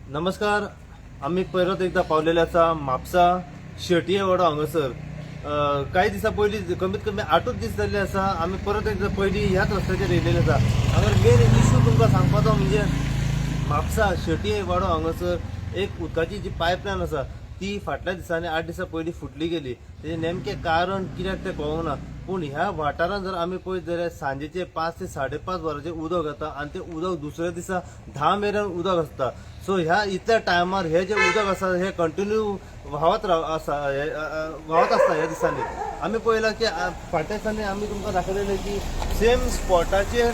नमस्कार. आम्ही परत एकदा पावलेले आसा म्हापसा शेटयेवाडो हांगासर. काही दिसा पयलीं कमीत कमी 8 दीस जाल्ले आसा आम्ही परत एकदा पयलीं ह्याच रस्त्याचेर येयलेले आसा. हांगा मेन इश्यू तुमकां सांगपाचो म्हणजे म्हापसा शेटयेवाडो हांगासर एक उदकाची जी पायपलायन आसा ती फाटल्या दिसांनी 8 दिसां पयलीं फुटली गेली. तेजें नेमकें कारण कित्याक तें कळूना. पूण ह्या वाठारांत जर आमी पळयत जाल्यार सांजेचे 5 ते 5:30 वरांचेर उदक येता आणि ते उदक दुसऱ्या दिसा 10 मेरेन उदक आसता. सो ह्या इतल्या टायमार हे जे उदक आसा हे कंटिन्यू व्हावत आसता ह्या दिसांनी. आमी पळयलां की फाटल्या दिसांनी आमी तुमकां दाखयलेलें की सेम स्पॉटाचेर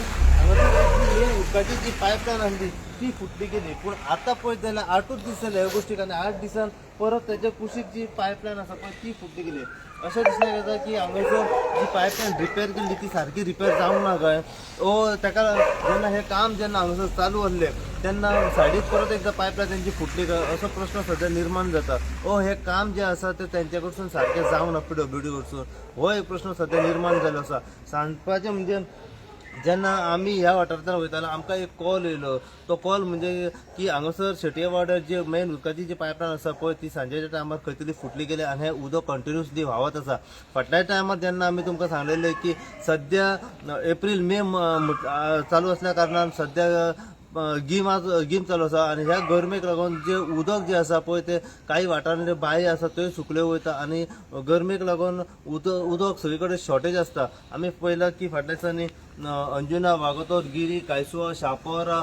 मेन उदकाची जी पायपलायन आसली ती फुटली गेली. पूण आतां पळयत जाल्यार 8 दीस जाले ह्या गोष्टीक आनी 8 दिसान परत तेच्या कुशीक जी पायपलायन आसा पळय ती फुटली गेली. अशें दिसलें येता की हांगासर जी पायपलायन रिपेर केल्ली ती सारकी रिपेर जावंक ना काय. ताका जेन्ना हे काम जेन्ना हांगासर चालू आसलें तेन्ना सायडीक परत एकदा पायपलायन तेंची फुटली काय असो प्रश्न सध्या निर्माण जाता. हे काम जे आसा ते तेंच्या कडसून सारकें जावंक ना PWD कडसून हो एक प्रश्न सध्या निर्माण जाल्लो आसा. सांगपाचें म्हणजे जेन्ना आमी ह्या वाठारांतल्यान वयताले आमकां एक कॉल येयलो. तो कॉल म्हणजे की हांगासर शेटयेवाड्यार जे मेन उदकाची जी पायपलायन आसा पळय ती सांजेच्या टायमार खंय तरी फुटली गेली आणि हे उदक कंटिन्युअसली व्हावत आसा. फाटल्या टायमार जेन्ना आमी तुमकां सांगलेलें की सध्या एप्रील मे चालू असल्या कारणान सध्या गीम चालू आसा आणि ह्या गरमेक लागून जे उदक जे आसा पळय ते काही वाठारांनी बांय आसा थंय सुकले वयता आणि गरमेक लागून उदक सगळे कडेन शॉर्टेज आसता. आमी पळयलां की फाटल्या दिसांनी अंजुना, वागतोर, गिरी, कायसुवा, शापोरा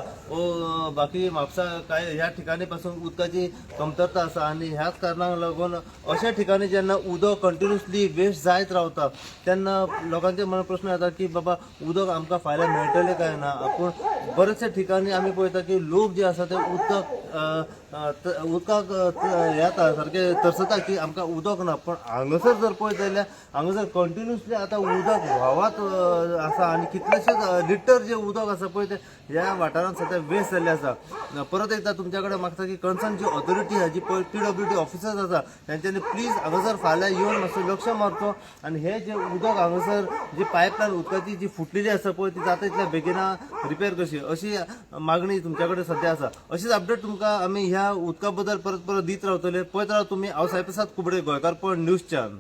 बाकी म्हापसा ह्या ठिकाणी पासून उदकाची कमतरता आसा आणि ह्याच कारणाक लागून अशा ठिकाणी जेन्ना उदक कंटिन्युअसली वेस्ट जायत रावता तेन्ना लोकांचे मनात प्रश्न येता की बाबा उदक आमकां फाल्यां मेळटलें काय ना. पूण बरेचशा ठिकाणी आमी पळयता की लोक जे आसा ते उदकाक येता सारखे तरसता की आमकां उदक ना. पण हांगासर जर पळयत जाल्यार हांगासर कंटिन्युअसली आतां उदक व्हावत आसा आणि कितलेशेच लिटर जे उदक आसा पळय ते ह्या वाठारांत सध्या वेस्ट जाल्ले आसा. परत एकदा तुमच्या कडेन मागता की कन्सर्न जी ऑथॉरिटी आहा जी PWD ऑफिसर्स आसा तेंच्यांनी प्लीज हांगासर फाल्यां येवन मातसो लक्ष मारचो आणि हे जे उदक हांगासर जी पायपलायन उदकाची जी फुटलेली आसा पळय ती जाता तितल्या बेगिना रिपेर कशी अशी मागणी तुमच्या कडेन सध्या आसा. अशीच अपडेट तुमकां आमी ह्या उदका बद्दल परत परत दीत रावतले. पळयत राव तुमी. हांव साईप्रसाद कुबडे, गोंयकार न्यूज चॅनल.